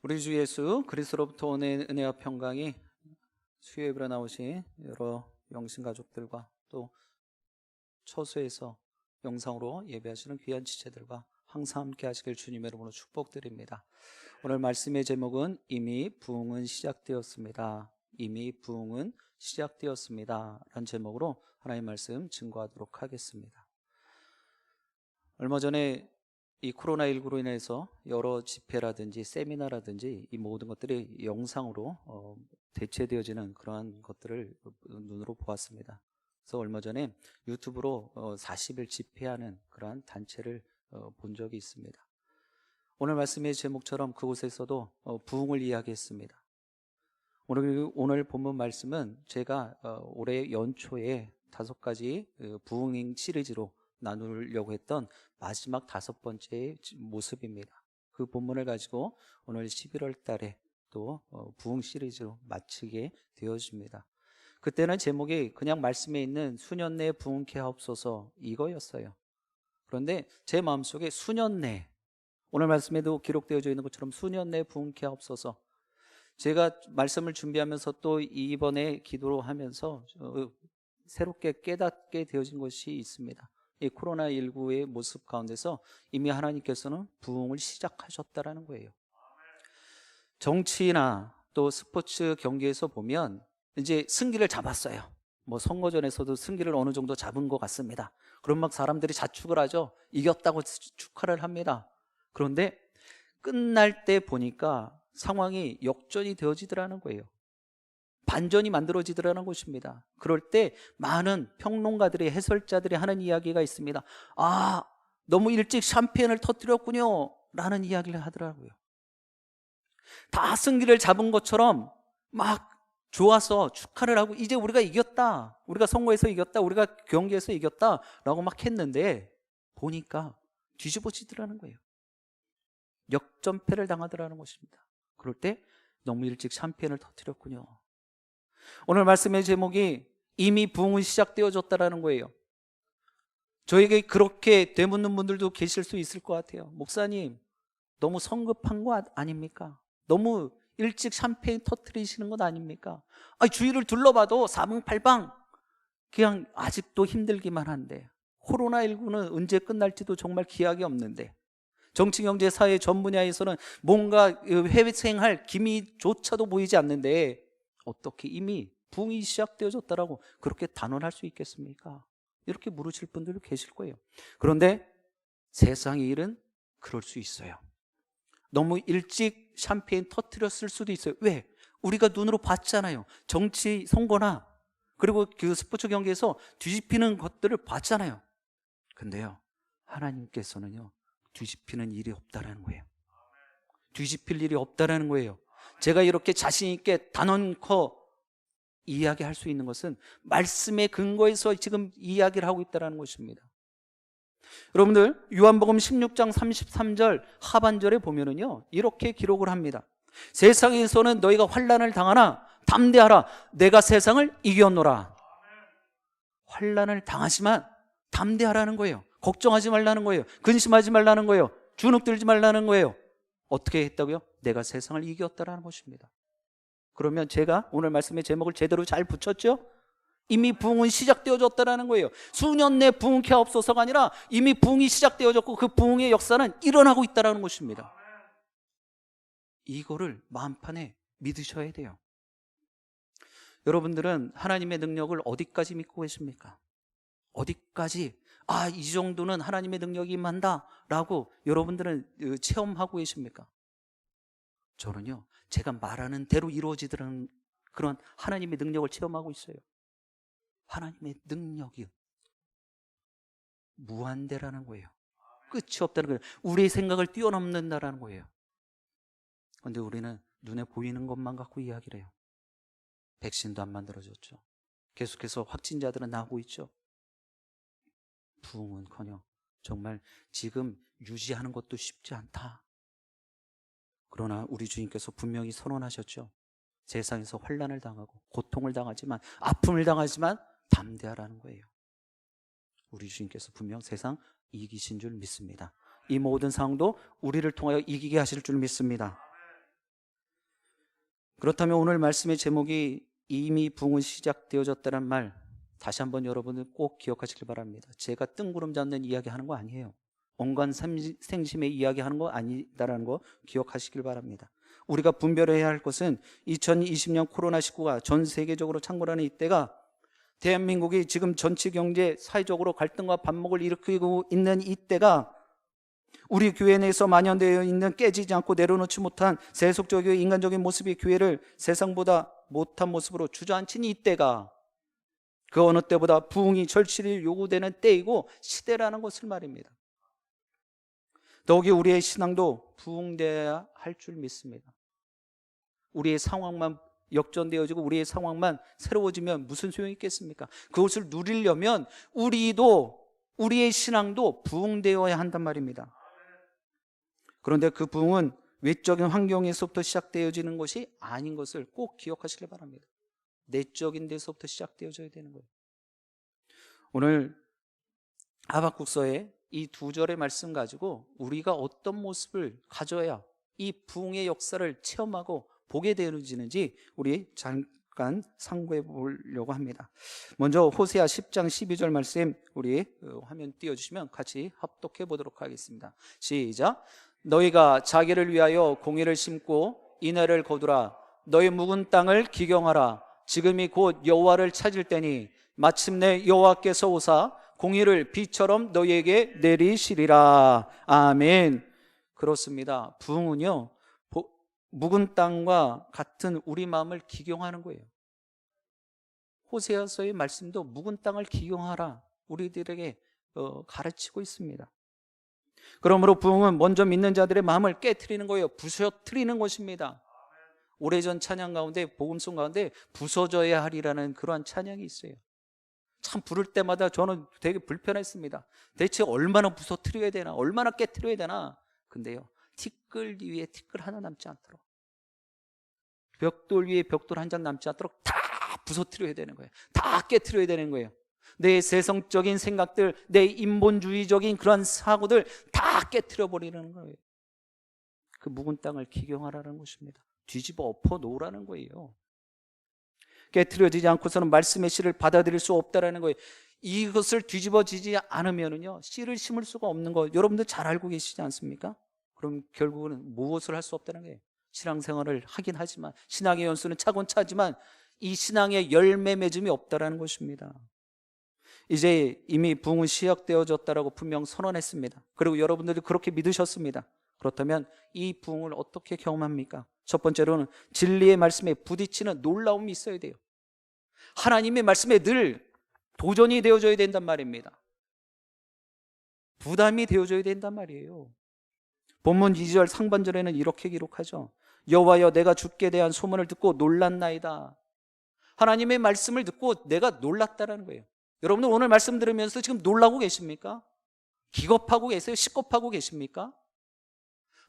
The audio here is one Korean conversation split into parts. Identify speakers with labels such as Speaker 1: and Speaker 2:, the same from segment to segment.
Speaker 1: 우리 주 예수 그리스도로부터 온 은혜와 평강이 수요예배로 나오신 여러 영신 가족들과 또 처소에서 영상으로 예배하시는 귀한 지체들과 항상 함께 하시길 주님의 이름으로 축복드립니다. 오늘 말씀의 제목은 이미 부흥은 시작되었습니다. 이미 부흥은 시작되었습니다 라는 제목으로 하나님의 말씀 증거하도록 하겠습니다. 얼마 전에 이 코로나19로 인해서 여러 집회라든지 세미나라든지 이 모든 것들이 영상으로 대체되어지는 그러한 것들을 눈으로 보았습니다. 그래서 얼마 전에 유튜브로 40일 집회하는 그러한 단체를 본 적이 있습니다. 오늘 말씀의 제목처럼 그곳에서도 부흥을 이야기했습니다. 오늘 본문 말씀은 제가 올해 연초에 5가지 부흥 시리즈로 나누려고 했던 마지막 5번째 모습입니다. 그 본문을 가지고 오늘 11월 달에 또 부흥 시리즈로 마치게 되어집니다. 그때는 제목이 그냥 말씀에 있는 수년 내에 부흥케 하옵소서 이거였어요. 그런데 제 마음속에 수년 내, 오늘 말씀에도 기록되어져 있는 것처럼 수년 내에 부흥케 하옵소서. 제가 말씀을 준비하면서 또 이번에 기도로 하면서 새롭게 깨닫게 되어진 것이 있습니다. 이 코로나19의 모습 가운데서 이미 하나님께서는 부흥을 시작하셨다라는 거예요. 정치나 또 스포츠 경기에서 보면 이제 승기를 잡았어요. 뭐 선거전에서도 승기를 어느 정도 잡은 것 같습니다. 그럼 막 사람들이 자축을 하죠. 이겼다고 축하를 합니다. 그런데 끝날 때 보니까 상황이 역전이 되어지더라는 거예요. 반전이 만들어지더라는 것입니다. 그럴 때 많은 평론가들이, 해설자들이 하는 이야기가 있습니다. 아, 너무 일찍 샴페인을 터뜨렸군요 라는 이야기를 하더라고요. 다 승기를 잡은 것처럼 막 좋아서 축하를 하고 이제 우리가 이겼다, 우리가 선거에서 이겼다, 우리가 경기에서 이겼다 라고 막 했는데 보니까 뒤집어지더라는 거예요. 역전패를 당하더라는 것입니다. 그럴 때 너무 일찍 샴페인을 터뜨렸군요. 오늘 말씀의 제목이 이미 부흥은 시작되어졌다라는 거예요. 저에게 그렇게 되묻는 분들도 계실 수 있을 것 같아요. 목사님, 너무 성급한 거 아닙니까? 너무 일찍 샴페인 터뜨리시는 것 아닙니까? 아니, 주위를 둘러봐도 사방팔방 그냥 아직도 힘들기만 한데, 코로나19는 언제 끝날지도 정말 기약이 없는데, 정치, 경제, 사회 전 분야에서는 뭔가 회생할 기미조차도 보이지 않는데 어떻게 이미 부흥이 시작되어졌다라고 그렇게 단언할 수 있겠습니까? 이렇게 물으실 분들도 계실 거예요. 그런데 세상의 일은 그럴 수 있어요. 너무 일찍 샴페인 터뜨렸을 수도 있어요. 왜? 우리가 눈으로 봤잖아요. 정치 선거나 그리고 그 스포츠 경기에서 뒤집히는 것들을 봤잖아요. 근데요, 하나님께서는요, 뒤집히는 일이 없다라는 거예요. 뒤집힐 일이 없다라는 거예요. 제가 이렇게 자신 있게 단언코 이야기할 수 있는 것은 말씀의 근거에서 지금 이야기를 하고 있다는 것입니다. 여러분들 요한복음 16장 33절 하반절에 보면은요, 이렇게 기록을 합니다. 세상에서는 너희가 환난을 당하나 담대하라, 내가 세상을 이겼노라. 환난을 당하지만 담대하라는 거예요. 걱정하지 말라는 거예요. 근심하지 말라는 거예요. 주눅들지 말라는 거예요. 어떻게 했다고요? 내가 세상을 이겼다라는 것입니다. 그러면 제가 오늘 말씀의 제목을 제대로 잘 붙였죠? 이미 부흥은 시작되어졌다라는 거예요. 수년 내 부흥케 하옵소서가 아니라 이미 부흥이 시작되어졌고 그 부흥의 역사는 일어나고 있다는 것입니다. 이거를 마음판에 믿으셔야 돼요. 여러분들은 하나님의 능력을 어디까지 믿고 계십니까? 어디까지 이 정도는 하나님의 능력이 임한다 라고 여러분들은 체험하고 계십니까? 저는요, 제가 말하는 대로 이루어지더라는 그런 하나님의 능력을 체험하고 있어요. 하나님의 능력이 무한대라는 거예요. 끝이 없다는 거예요. 우리의 생각을 뛰어넘는다라는 거예요. 그런데 우리는 눈에 보이는 것만 갖고 이야기를 해요. 백신도 안 만들어졌죠. 계속해서 확진자들은 나오고 있죠. 부흥은커녕 정말 지금 유지하는 것도 쉽지 않다. 그러나 우리 주님께서 분명히 선언하셨죠. 세상에서 환난을 당하고 고통을 당하지만, 아픔을 당하지만 담대하라는 거예요. 우리 주님께서 분명 세상 이기신 줄 믿습니다. 이 모든 상황도 우리를 통하여 이기게 하실 줄 믿습니다. 그렇다면 오늘 말씀의 제목이 이미 부흥은 시작되어졌다는 말, 다시 한번 여러분들 꼭 기억하시길 바랍니다. 제가 뜬구름 잡는 이야기 하는 거 아니에요. 온갖 생심의 이야기 하는 거 아니다라는 거 기억하시길 바랍니다. 우리가 분별해야 할 것은 2020년 코로나19가 전 세계적으로 창궐하는 이때가, 대한민국이 지금 전체 경제 사회적으로 갈등과 반목을 일으키고 있는 이때가, 우리 교회 내에서 만연되어 있는 깨지지 않고 내려놓지 못한 세속적이고 인간적인 모습이 교회를 세상보다 못한 모습으로 주저앉힌 이때가, 그 어느 때보다 부흥이 절실히 요구되는 때이고 시대라는 것을 말입니다. 더욱이 우리의 신앙도 부흥되어야 할 줄 믿습니다. 우리의 상황만 역전되어지고 우리의 상황만 새로워지면 무슨 소용이 있겠습니까? 그것을 누리려면 우리의 신앙도 부흥되어야 한단 말입니다. 그런데 그 부흥은 외적인 환경에서부터 시작되어지는 것이 아닌 것을 꼭 기억하시길 바랍니다. 내적인 데서부터 시작되어져야 되는 거예요. 오늘 하박국서의 이 두 절의 말씀 가지고 우리가 어떤 모습을 가져야 이 부흥의 역사를 체험하고 보게 되어지는지 우리 잠깐 상고해 보려고 합니다. 먼저 호세아 10장 12절 말씀 우리 화면 띄워주시면 같이 합독해 보도록 하겠습니다. 시작. 너희가 자기를 위하여 공의를 심고 인애를 거두라. 너희 묵은 땅을 기경하라. 지금이 곧 여호와를 찾을 때니 마침내 여호와께서 오사 공의를 비처럼 너희에게 내리시리라. 아멘. 그렇습니다. 부흥은요, 묵은 땅과 같은 우리 마음을 기경하는 거예요. 호세아서의 말씀도 묵은 땅을 기경하라 우리들에게 가르치고 있습니다. 그러므로 부흥은 먼저 믿는 자들의 마음을 깨트리는 거예요. 부서뜨리는 것입니다. 오래전 찬양 가운데, 복음송 가운데 부서져야 하리라는 그러한 찬양이 있어요. 참 부를 때마다 저는 되게 불편했습니다. 대체 얼마나 부서뜨려야 되나, 얼마나 깨트려야 되나. 근데요, 티끌 위에 티끌 하나 남지 않도록, 벽돌 위에 벽돌 한 장 남지 않도록 다 부서뜨려야 되는 거예요. 다 깨트려야 되는 거예요. 내 세상적인 생각들, 내 인본주의적인 그런 사고들 다 깨트려 버리는 거예요. 그 묵은 땅을 기경하라는 것입니다. 뒤집어 엎어 놓으라는 거예요. 깨트려지지 않고서는 말씀의 씨를 받아들일 수 없다라는 거예요. 이것을 뒤집어지지 않으면은요, 씨를 심을 수가 없는 거 여러분들 잘 알고 계시지 않습니까? 그럼 결국은 무엇을 할 수 없다는 거예요. 신앙생활을 하긴 하지만, 신앙의 연수는 차곤 차지만 이 신앙의 열매 맺음이 없다라는 것입니다. 이제 이미 부흥은 시작되어졌다라고 분명 선언했습니다. 그리고 여러분들이 그렇게 믿으셨습니다. 그렇다면 이 부흥을 어떻게 경험합니까? 첫 번째로는 진리의 말씀에 부딪히는 놀라움이 있어야 돼요. 하나님의 말씀에 늘 도전이 되어져야 된단 말입니다. 부담이 되어져야 된단 말이에요. 본문 2절 상반절에는 이렇게 기록하죠. 여호와여, 내가 주께 대한 소문을 듣고 놀랐나이다. 하나님의 말씀을 듣고 내가 놀랐다라는 거예요. 여러분들 오늘 말씀 들으면서 지금 놀라고 계십니까? 기겁하고 계세요? 시겁하고 계십니까?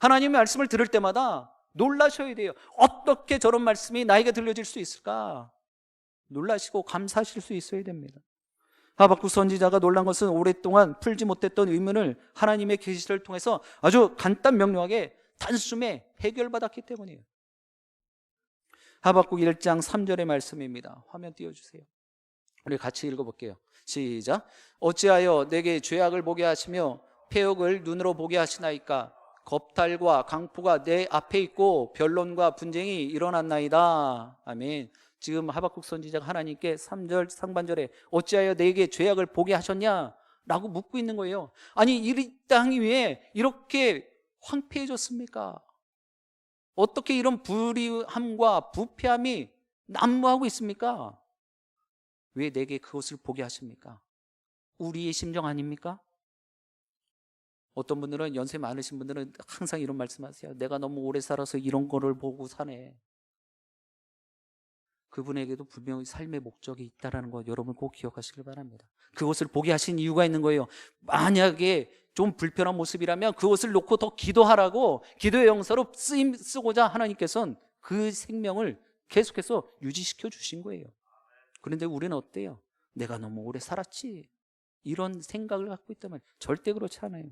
Speaker 1: 하나님의 말씀을 들을 때마다 놀라셔야 돼요. 어떻게 저런 말씀이 나에게 들려질 수 있을까? 놀라시고 감사하실 수 있어야 됩니다. 하박국 선지자가 놀란 것은 오랫동안 풀지 못했던 의문을 하나님의 계시를 통해서 아주 간단 명료하게 단숨에 해결받았기 때문이에요. 하박국 1장 3절의 말씀입니다. 화면 띄워주세요. 우리 같이 읽어볼게요. 시작. 어찌하여 내게 죄악을 보게 하시며 폐역을 눈으로 보게 하시나이까? 겁탈과 강포가 내 앞에 있고 변론과 분쟁이 일어났나이다. 아멘. 지금 하박국 선지자가 하나님께 3절 상반절에 어찌하여 내게 죄악을 보게 하셨냐? 라고 묻고 있는 거예요. 아니, 이 땅이 왜 이렇게 황폐해졌습니까? 어떻게 이런 불의함과 부패함이 난무하고 있습니까? 왜 내게 그것을 보게 하십니까? 우리의 심정 아닙니까? 어떤 분들은, 연세 많으신 분들은 항상 이런 말씀하세요. 내가 너무 오래 살아서 이런 거를 보고 사네. 그분에게도 분명히 삶의 목적이 있다는 거 여러분 꼭 기억하시길 바랍니다. 그것을 보게 하신 이유가 있는 거예요. 만약에 좀 불편한 모습이라면 그것을 놓고 더 기도하라고, 기도의 영서로 쓰고자 하나님께서는 그 생명을 계속해서 유지시켜 주신 거예요. 그런데 우리는 어때요? 내가 너무 오래 살았지, 이런 생각을 갖고 있다면 절대 그렇지 않아요.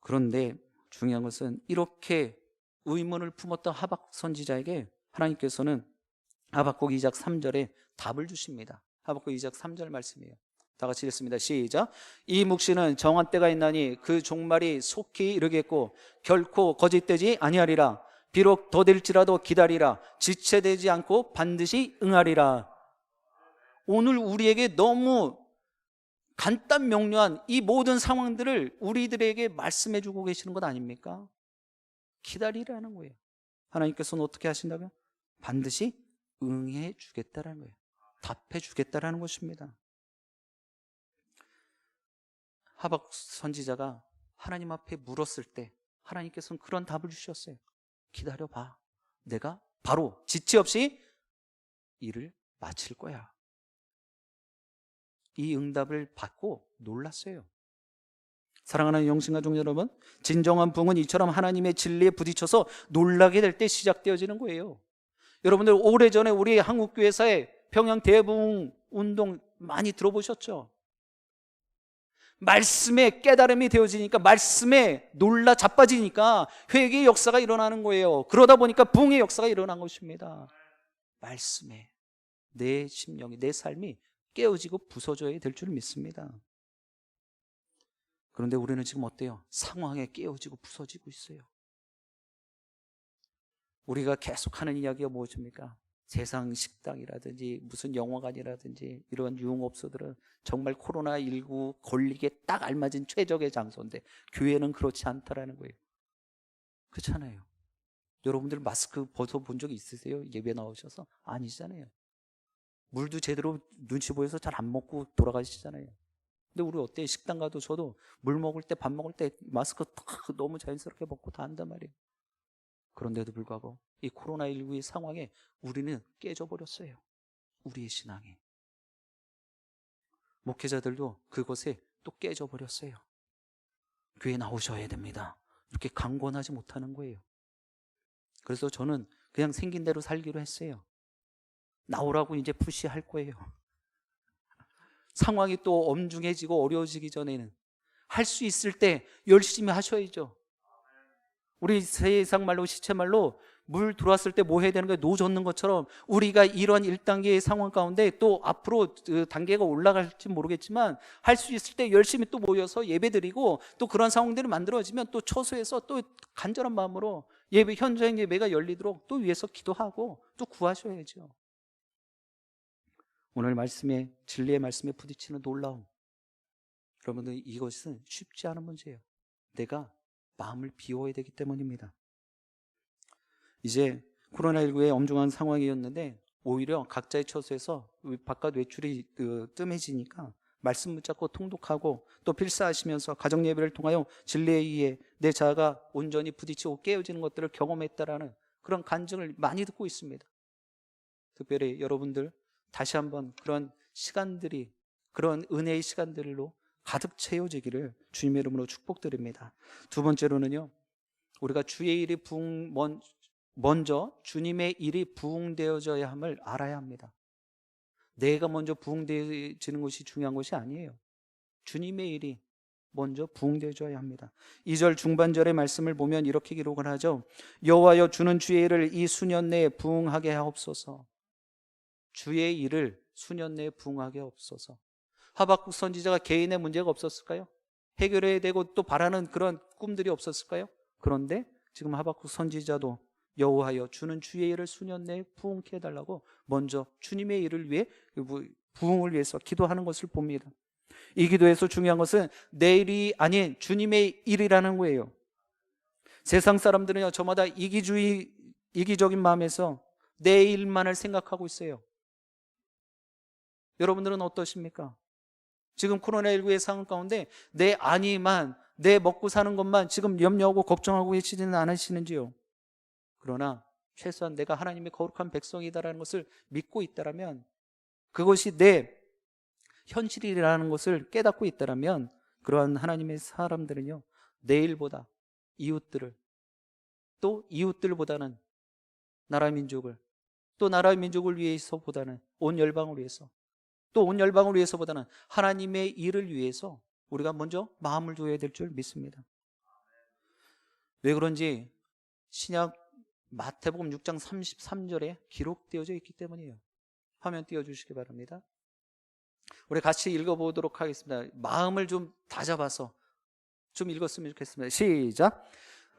Speaker 1: 그런데 중요한 것은 이렇게 의문을 품었던 하박국 선지자에게 하나님께서는 하박국 2장 3절에 답을 주십니다. 하박국 2장 3절 말씀이에요. 다 같이 읽습니다. 시작. 이 묵시는 정한 때가 있나니 그 종말이 속히 이르겠고 결코 거짓되지 아니하리라. 비록 더딜지라도 기다리라. 지체되지 않고 반드시 응하리라. 오늘 우리에게 너무 간단 명료한 이 모든 상황들을 우리들에게 말씀해 주고 계시는 것 아닙니까? 기다리라는 거예요. 하나님께서는 어떻게 하신다고요? 반드시 응해 주겠다라는 거예요. 답해 주겠다라는 것입니다. 하박국 선지자가 하나님 앞에 물었을 때 하나님께서는 그런 답을 주셨어요. 기다려봐. 내가 바로 지체 없이 일을 마칠 거야. 이 응답을 받고 놀랐어요. 사랑하는 영신가족 여러분, 진정한 부흥은 이처럼 하나님의 진리에 부딪혀서 놀라게 될 때 시작되어지는 거예요. 여러분들 오래전에 우리 한국교회사의 평양 대부흥 운동 많이 들어보셨죠? 말씀에 깨달음이 되어지니까, 말씀에 놀라 자빠지니까 회개의 역사가 일어나는 거예요. 그러다 보니까 부흥의 역사가 일어난 것입니다. 말씀에 내 심령이, 내 삶이 깨어지고 부서져야 될 줄 믿습니다. 그런데 우리는 지금 어때요? 상황에 깨어지고 부서지고 있어요. 우리가 계속 하는 이야기가 무엇입니까? 세상 식당이라든지 무슨 영화관이라든지 이런 유흥업소들은 정말 코로나19 걸리게 딱 알맞은 최적의 장소인데 교회는 그렇지 않다라는 거예요. 그렇잖아요. 여러분들 마스크 벗어본 적 있으세요? 예배 나오셔서? 아니잖아요. 물도 제대로 눈치 보여서 잘 안 먹고 돌아가시잖아요. 근데 우리 어때요? 식당 가도 저도 물 먹을 때, 밥 먹을 때 마스크 딱 너무 자연스럽게 벗고 다 한단 말이에요. 그런데도 불구하고 이 코로나19의 상황에 우리는 깨져버렸어요. 우리의 신앙이. 목회자들도 그것에 또 깨져버렸어요. 교회 나오셔야 됩니다. 이렇게 강권하지 못하는 거예요. 그래서 저는 그냥 생긴 대로 살기로 했어요. 나오라고 이제 푸시할 거예요. 상황이 또 엄중해지고 어려워지기 전에는 할 수 있을 때 열심히 하셔야죠. 우리 세상 말로, 시체 말로 물 들어왔을 때 뭐 해야 되는 거예요? 노 젓는 것처럼 우리가 이런 1단계의 상황 가운데 또 앞으로 그 단계가 올라갈지 모르겠지만 할 수 있을 때 열심히 또 모여서 예배 드리고 또 그런 상황들이 만들어지면 또 처소에서 또 간절한 마음으로 예배, 현장 예배가 열리도록 또 위해서 기도하고 또 구하셔야죠. 오늘 말씀에, 진리의 말씀에 부딪히는 놀라움, 여러분들 이것은 쉽지 않은 문제예요. 내가 마음을 비워야 되기 때문입니다. 이제 코로나19의 엄중한 상황이었는데 오히려 각자의 처소에서 바깥 외출이 뜸해지니까 말씀 붙잡고 통독하고 또 필사하시면서 가정예배를 통하여 진리에 의해 내 자아가 온전히 부딪히고 깨어지는 것들을 경험했다라는 그런 간증을 많이 듣고 있습니다. 특별히 여러분들 다시 한번 그런 시간들이, 그런 은혜의 시간들로 가득 채워지기를 주님의 이름으로 축복드립니다. 두 번째로는요, 우리가 주의 일이 먼저 주님의 일이 부흥되어져야 함을 알아야 합니다. 내가 먼저 부흥되어지는 것이 중요한 것이 아니에요. 주님의 일이 먼저 부흥되어져야 합니다. 2절 중반절의 말씀을 보면 이렇게 기록을 하죠. 여호와여 주는 주의 일을 이 수년 내에 부흥하게 하옵소서. 주의 일을 수년 내에 부흥하게 하옵소서. 하박국 선지자가 개인의 문제가 없었을까요? 해결해야 되고 또 바라는 그런 꿈들이 없었을까요? 그런데 지금 하박국 선지자도 여호와여 주는 주의 일을 수년 내에 부흥케 해달라고 먼저 주님의 일을 위해, 부흥을 위해서 기도하는 것을 봅니다. 이 기도에서 중요한 것은 내 일이 아닌 주님의 일이라는 거예요. 세상 사람들은요, 저마다 이기적인 마음에서 내 일만을 생각하고 있어요. 여러분들은 어떠십니까? 지금 코로나19의 상황 가운데 내 안위만, 내 먹고 사는 것만 지금 염려하고 걱정하고 계시지는 않으시는지요? 그러나 최소한 내가 하나님의 거룩한 백성이다라는 것을 믿고 있다라면, 그것이 내 현실이라는 것을 깨닫고 있다라면, 그러한 하나님의 사람들은요, 내일보다 이웃들을, 또 이웃들보다는 나라 민족을, 또 나라 민족을 위해서보다는 온 열방을 위해서, 또 온 열방을 위해서보다는 하나님의 일을 위해서 우리가 먼저 마음을 두어야 될 줄 믿습니다. 왜 그런지 신약 마태복음 6장 33절에 기록되어져 있기 때문이에요. 화면 띄워주시기 바랍니다. 우리 같이 읽어보도록 하겠습니다. 마음을 좀 다잡아서 좀 읽었으면 좋겠습니다. 시작.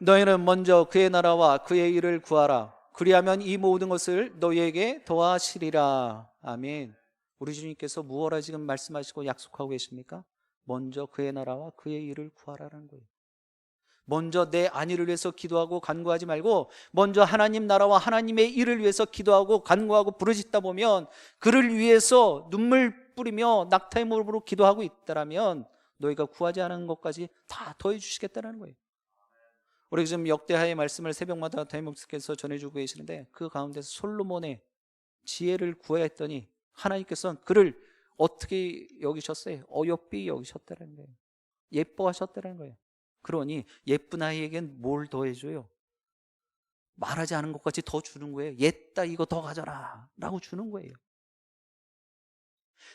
Speaker 1: 너희는 먼저 그의 나라와 그의 일을 구하라. 그리하면 이 모든 것을 너희에게 더하시리라. 아멘. 우리 주님께서 무엇라 지금 말씀하시고 약속하고 계십니까? 먼저 그의 나라와 그의 일을 구하라는 거예요. 먼저 내 안위를 위해서 기도하고 간구하지 말고 먼저 하나님 나라와 하나님의 일을 위해서 기도하고 간구하고 부르짖다 보면, 그를 위해서 눈물 뿌리며 낙타의 무릎으로 기도하고 있다라면 너희가 구하지 않은 것까지 다 더해 주시겠다는 거예요. 우리 지금 역대하의 말씀을 새벽마다 담임 목사께서 전해주고 계시는데, 그 가운데서 솔로몬의 지혜를 구해야 했더니 하나님께서는 그를 어떻게 여기셨어요? 어여삐 여기셨다는 거예요. 예뻐하셨다는 거예요. 그러니 예쁜 아이에겐 뭘 더해줘요? 말하지 않은 것까지 더 주는 거예요. 옛다 이거 더 가져라 라고 주는 거예요.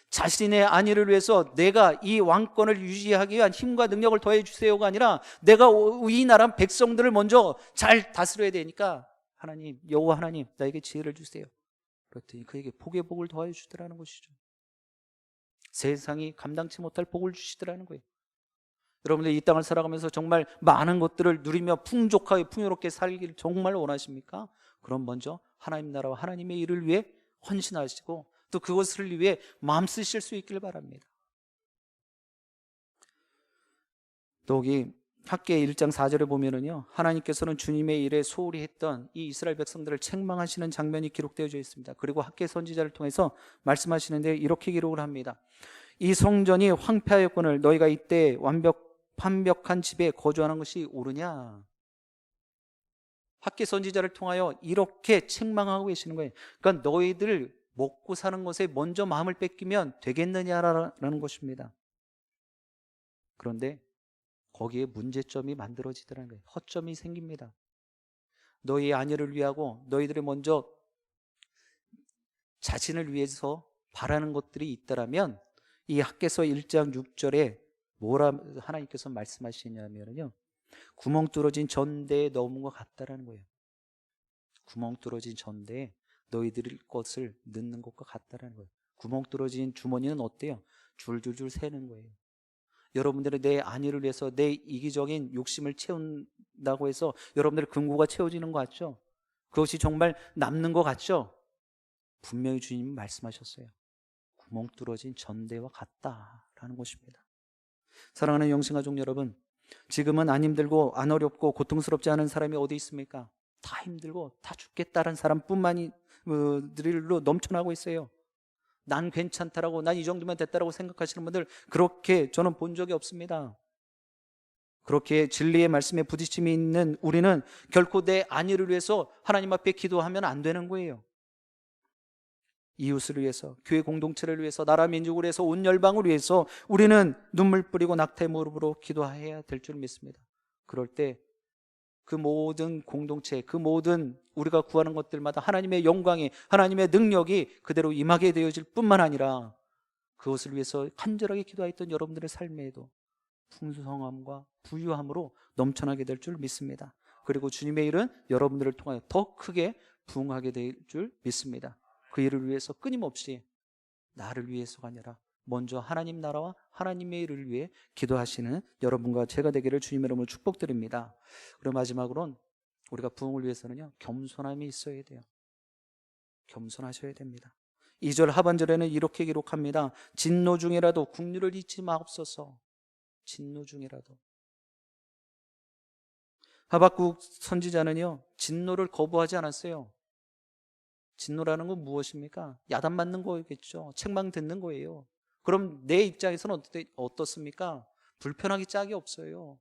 Speaker 1: 자신의 안위를 위해서 내가 이 왕권을 유지하기 위한 힘과 능력을 더해 주세요가 아니라, 내가 이 나라 백성들을 먼저 잘 다스려야 되니까 하나님, 여호와 하나님 나에게 지혜를 주세요. 그랬더니 그에게 복의 복을 더해 주더라는 것이죠. 세상이 감당치 못할 복을 주시더라는 거예요. 여러분들 이 땅을 살아가면서 정말 많은 것들을 누리며 풍족하게 풍요롭게 살기를 정말 원하십니까? 그럼 먼저 하나님 나라와 하나님의 일을 위해 헌신하시고 또 그것을 위해 마음 쓰실 수 있기를 바랍니다. 또 여기 학계 1장 4절에 보면은요, 하나님께서는 주님의 일에 소홀히 했던 이 이스라엘 백성들을 책망하시는 장면이 기록되어 있습니다. 그리고 학계 선지자를 통해서 말씀하시는데 이렇게 기록을 합니다. 이 성전이 황폐하였거늘 너희가 이때 완벽한 집에 거주하는 것이 옳으냐? 학계 선지자를 통하여 이렇게 책망하고 계시는 거예요. 그러니까 너희들 먹고 사는 것에 먼저 마음을 뺏기면 되겠느냐라는 것입니다. 그런데 거기에 문제점이 만들어지더라는 거예요. 허점이 생깁니다. 너희의 안위를 위하고 너희들이 먼저 자신을 위해서 바라는 것들이 있다라면, 이 학개서 1장 6절에 뭐라 하나님께서 말씀하시냐면요, 구멍 뚫어진 전대에 넣은 것 같다라는 거예요. 구멍 뚫어진 전대에 너희들 것을 넣는 것과 같다라는 거예요. 구멍 뚫어진 주머니는 어때요? 줄줄줄 새는 거예요. 여러분들의 내 안위를 위해서 내 이기적인 욕심을 채운다고 해서 여러분들의 금고가 채워지는 것 같죠? 그것이 정말 남는 것 같죠? 분명히 주님이 말씀하셨어요. 구멍 뚫어진 전대와 같다라는 것입니다. 사랑하는 영신가족 여러분, 지금은 안 힘들고 안 어렵고 고통스럽지 않은 사람이 어디 있습니까? 다 힘들고 다 죽겠다는 사람뿐만이 들로 넘쳐나고 있어요. 난 괜찮다라고, 난 이 정도면 됐다라고 생각하시는 분들 그렇게 저는 본 적이 없습니다. 그렇게 진리의 말씀에 부딪힘이 있는 우리는 결코 내 안위를 위해서 하나님 앞에 기도하면 안 되는 거예요. 이웃을 위해서, 교회 공동체를 위해서, 나라 민족을 위해서, 온 열방을 위해서 우리는 눈물 뿌리고 낙타의 무릎으로 기도해야 될 줄 믿습니다. 그럴 때 그 모든 공동체, 그 모든 우리가 구하는 것들마다 하나님의 영광이, 하나님의 능력이 그대로 임하게 되어질 뿐만 아니라, 그것을 위해서 간절하게 기도했던 여러분들의 삶에도 풍성함과 부유함으로 넘쳐나게 될 줄 믿습니다. 그리고 주님의 일은 여러분들을 통하여 더 크게 부응하게 될 줄 믿습니다. 그 일을 위해서 끊임없이 나를 위해서가 아니라 먼저 하나님 나라와 하나님의 일을 위해 기도하시는 여러분과 제가 되기를 주님의 이름으로 축복드립니다. 그리고 마지막으로는 우리가 부흥을 위해서는요, 겸손함이 있어야 돼요. 겸손하셔야 됩니다. 2절 하반절에는 이렇게 기록합니다. 진노 중이라도 국률을 잊지 마옵소서. 진노 중이라도. 하박국 선지자는요, 진노를 거부하지 않았어요. 진노라는 건 무엇입니까? 야단 맞는 거겠죠. 책망 듣는 거예요. 그럼 내 입장에서는 어떻습니까? 불편하기 짝이 없어요.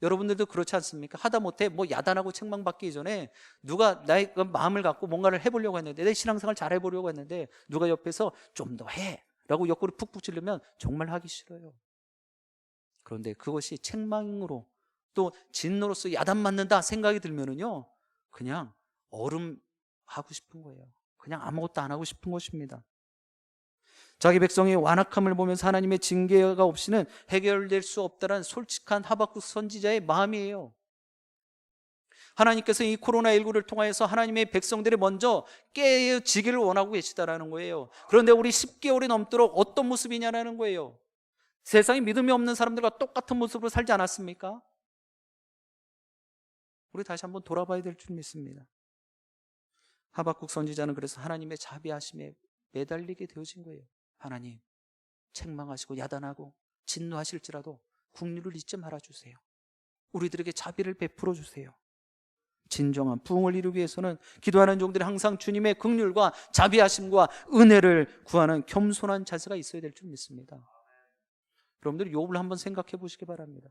Speaker 1: 여러분들도 그렇지 않습니까? 하다못해 뭐 야단하고 책망받기 이전에 누가 나의 마음을 갖고 뭔가를 해보려고 했는데, 내 신앙생활 잘 해보려고 했는데 누가 옆에서 좀 더 해 라고 옆구리 푹푹 찌르면 정말 하기 싫어요. 그런데 그것이 책망으로 또 진노로서 야단 맞는다 생각이 들면은요, 그냥 얼음하고 싶은 거예요. 그냥 아무것도 안 하고 싶은 것입니다. 자기 백성의 완악함을 보면서 하나님의 징계가 없이는 해결될 수 없다는 솔직한 하박국 선지자의 마음이에요. 하나님께서 이 코로나19를 통하여서 하나님의 백성들이 먼저 깨어지기를 원하고 계시다라는 거예요. 그런데 우리 10개월이 넘도록 어떤 모습이냐라는 거예요. 세상에 믿음이 없는 사람들과 똑같은 모습으로 살지 않았습니까? 우리 다시 한번 돌아봐야 될 줄 믿습니다. 하박국 선지자는 그래서 하나님의 자비하심에 매달리게 되어진 거예요. 하나님, 책망하시고 야단하고 진노하실지라도 국률을 잊지 말아주세요. 우리들에게 자비를 베풀어 주세요. 진정한 부흥을 이루기 위해서는 기도하는 종들이 항상 주님의 긍휼과 자비하심과 은혜를 구하는 겸손한 자세가 있어야 될 줄 믿습니다. 여러분들 욥을 한번 생각해 보시기 바랍니다.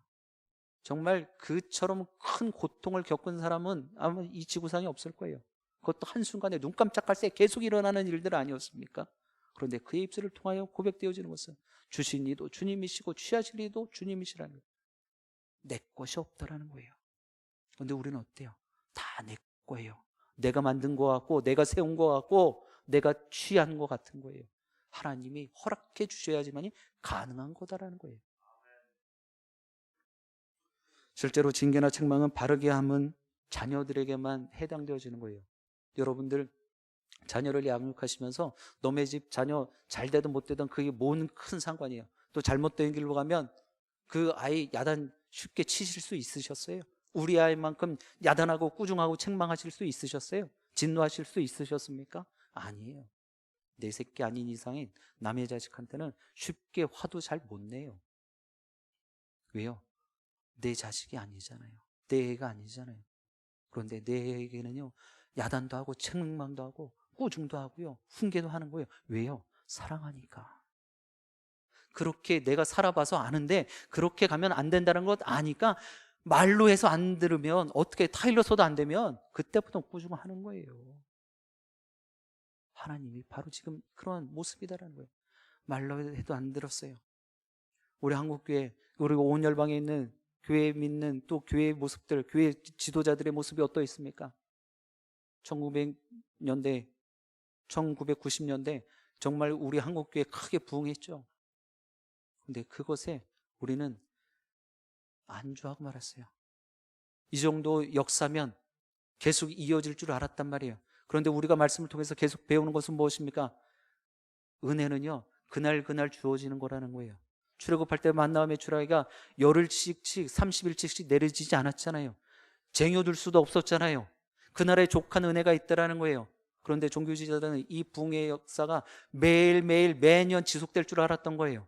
Speaker 1: 정말 그처럼 큰 고통을 겪은 사람은 아마 이 지구상에 없을 거예요. 그것도 한순간에 눈 깜짝할 새 계속 일어나는 일들 아니었습니까? 그런데 그의 입술을 통하여 고백되어지는 것은 주신 이도 주님이시고 취하실 이도 주님이시라는 거예요. 내 것이 없다라는 거예요. 그런데 우리는 어때요? 다 내 거예요. 내가 만든 것 같고 내가 세운 것 같고 내가 취한 것 같은 거예요. 하나님이 허락해 주셔야지만이 가능한 거다라는 거예요. 실제로 징계나 책망은 바르게 함은 자녀들에게만 해당되어지는 거예요. 여러분들 자녀를 양육하시면서 너의 집 자녀 잘 되든 못 되든 그게 뭔 큰 상관이에요. 또 잘못된 길로 가면 그 아이 야단 쉽게 치실 수 있으셨어요? 우리 아이만큼 야단하고 꾸중하고 책망하실 수 있으셨어요? 진노하실 수 있으셨습니까? 아니에요. 내 새끼 아닌 이상인 남의 자식한테는 쉽게 화도 잘 못 내요. 왜요? 내 자식이 아니잖아요. 내 애가 아니잖아요. 그런데 내 애에게는요, 야단도 하고 책망도 하고 꾸중도 하고요, 훈계도 하는 거예요. 왜요? 사랑하니까. 그렇게 내가 살아봐서 아는데 그렇게 가면 안 된다는 것 아니까 말로 해서 안 들으면 어떻게 타일러서도 안 되면 그때부터 꾸중하는 거예요. 하나님이 바로 지금 그런 모습이다라는 거예요. 말로 해도 안 들었어요. 우리 한국교회 그리고 온 열방에 있는 교회 믿는 또 교회의 모습들, 교회 지도자들의 모습이 어떠 있습니까? 1900년대 1990년대 정말 우리 한국교회 크게 부흥했죠. 근데 그것에 우리는 안주하고 말았어요. 이 정도 역사면 계속 이어질 줄 알았단 말이에요. 그런데 우리가 말씀을 통해서 계속 배우는 것은 무엇입니까? 은혜는요, 그날 주어지는 거라는 거예요. 출애굽할 때 만나음의 주라기가 열흘씩 30일씩 내려지지 않았잖아요. 쟁여둘 수도 없었잖아요. 그날의 족한 은혜가 있다라는 거예요. 그런데 종교지자들은 이 부흥의 역사가 매일매일 매년 지속될 줄 알았던 거예요.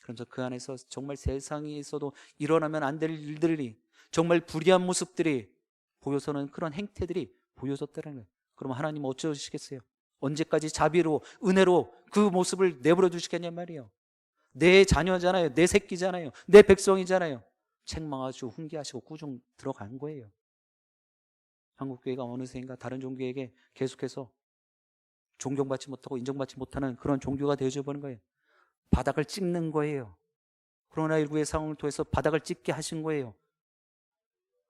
Speaker 1: 그래서 그 안에서 정말 세상에서도 일어나면 안 될 일들이, 정말 불의한 모습들이 보여서는 그런 행태들이 보여졌다는 거예요. 그럼 하나님 어쩌시겠어요? 언제까지 자비로 은혜로 그 모습을 내버려 두시겠냔 말이에요. 내 자녀잖아요. 내 새끼잖아요. 내 백성이잖아요. 책망하시고 훈계하시고 꾸중 들어간 거예요. 한국교회가 어느새인가 다른 종교에게 계속해서 존경받지 못하고 인정받지 못하는 그런 종교가 되어져 버린 거예요. 바닥을 찍는 거예요. 코로나19의 상황을 통해서 바닥을 찍게 하신 거예요.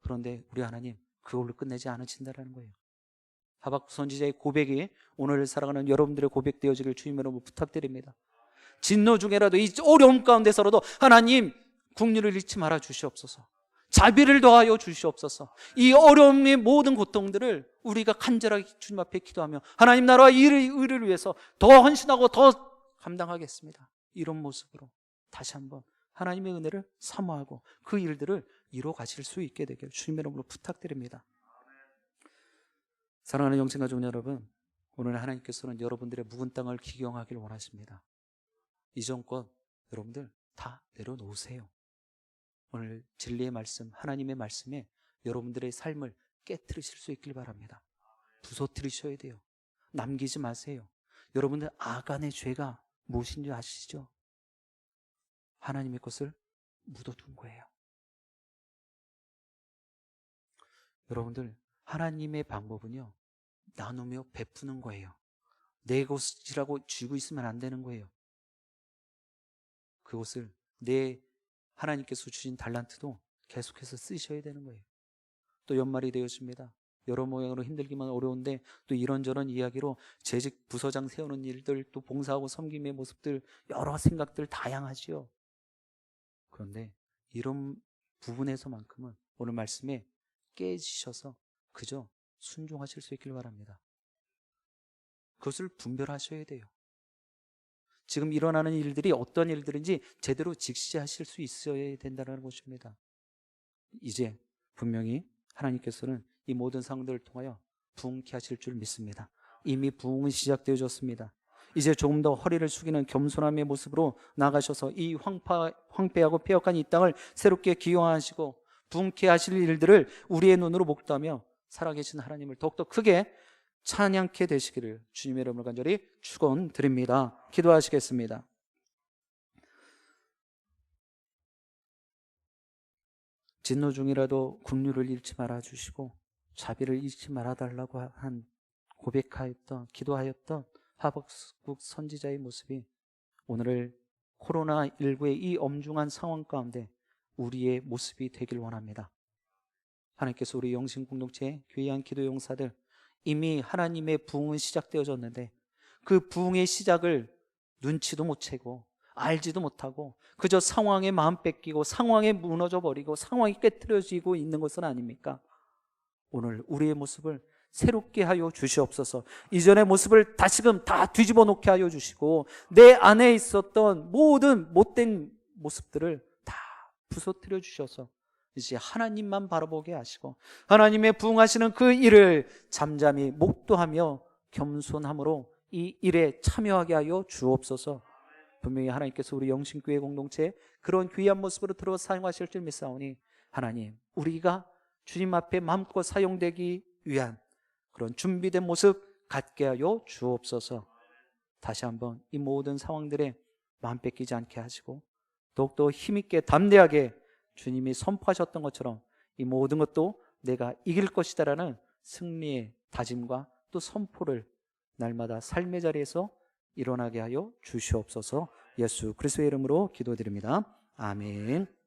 Speaker 1: 그런데 우리 하나님 그걸로 끝내지 않으신다는 거예요. 하박국 선지자의 고백이 오늘 살아가는 여러분들의 고백되어지길 주님 여러분 부탁드립니다. 진노 중에라도 이 어려움 가운데서라도 하나님 국리를 잃지 말아 주시옵소서. 자비를 더하여 주시옵소서. 이 어려움의 모든 고통들을 우리가 간절하게 주님 앞에 기도하며 하나님 나라와 의를 위해서 더 헌신하고 더 감당하겠습니다. 이런 모습으로 다시 한번 하나님의 은혜를 사모하고 그 일들을 이뤄 가실 수 있게 되길 주님의 이름으로 부탁드립니다. 사랑하는 영생가족 여러분, 오늘 하나님께서는 여러분들의 묵은 땅을 기경하길 원하십니다. 이전 것 여러분들 다 내려놓으세요. 오늘 진리의 말씀, 하나님의 말씀에 여러분들의 삶을 깨트리실 수 있길 바랍니다. 부서뜨리셔야 돼요. 남기지 마세요. 여러분들 아간의 죄가 무엇인지 아시죠? 하나님의 것을 묻어둔 거예요. 여러분들 하나님의 방법은요, 나누며 베푸는 거예요. 내 것이라고 쥐고 있으면 안 되는 거예요. 그것을 내 하나님께서 주신 달란트도 계속해서 쓰셔야 되는 거예요. 또 연말이 되었습니다. 여러 모양으로 힘들기만 어려운데 또 이런저런 이야기로 재직 부서장 세우는 일들, 또 봉사하고 섬김의 모습들, 여러 생각들 다양하지요. 그런데 이런 부분에서만큼은 오늘 말씀에 깨지셔서 그저 순종하실 수 있길 바랍니다. 그것을 분별하셔야 돼요. 지금 일어나는 일들이 어떤 일들인지 제대로 직시하실 수 있어야 된다는 것입니다. 이제 분명히 하나님께서는 이 모든 상황들을 통하여 부흥케 하실 줄 믿습니다. 이미 부흥은 시작되어졌습니다. 이제 조금 더 허리를 숙이는 겸손함의 모습으로 나가셔서 이 황폐하고 폐역한 이 땅을 새롭게 기용하시고 부흥케 하실 일들을 우리의 눈으로 목도하며 살아계신 하나님을 더욱더 크게 찬양케 되시기를 주님의 이름으로 간절히 축원드립니다. 기도하시겠습니다. 진노 중이라도 긍휼을 잃지 말아 주시고 자비를 잃지 말아 달라고 한 고백하였던, 기도하였던 하박국 선지자의 모습이 오늘 코로나19의 이 엄중한 상황 가운데 우리의 모습이 되길 원합니다. 하나님께서 우리 영신 공동체 귀한 기도 용사들, 이미 하나님의 부흥은 시작되어졌는데 그 부흥의 시작을 눈치도 못 채고 알지도 못하고 그저 상황에 마음 뺏기고 상황에 무너져 버리고 상황이 깨트려지고 있는 것은 아닙니까? 오늘 우리의 모습을 새롭게 하여 주시옵소서. 이전의 모습을 다시금 다 뒤집어 놓게 하여 주시고 내 안에 있었던 모든 못된 모습들을 다 부서뜨려 주셔서 이제 하나님만 바라보게 하시고 하나님의 부흥하시는 그 일을 잠잠히 목도하며 겸손함으로 이 일에 참여하게 하여 주옵소서. 분명히 하나님께서 우리 영신교회 공동체에 그런 귀한 모습으로 들어 사용하실 줄 믿사오니 하나님, 우리가 주님 앞에 마음껏 사용되기 위한 그런 준비된 모습 갖게 하여 주옵소서. 다시 한번 이 모든 상황들에 마음 뺏기지 않게 하시고 더욱더 힘있게 담대하게 주님이 선포하셨던 것처럼 이 모든 것도 내가 이길 것이다라는 승리의 다짐과 또 선포를 날마다 삶의 자리에서 일어나게 하여 주시옵소서. 예수 그리스도의 이름으로 기도드립니다. 아멘.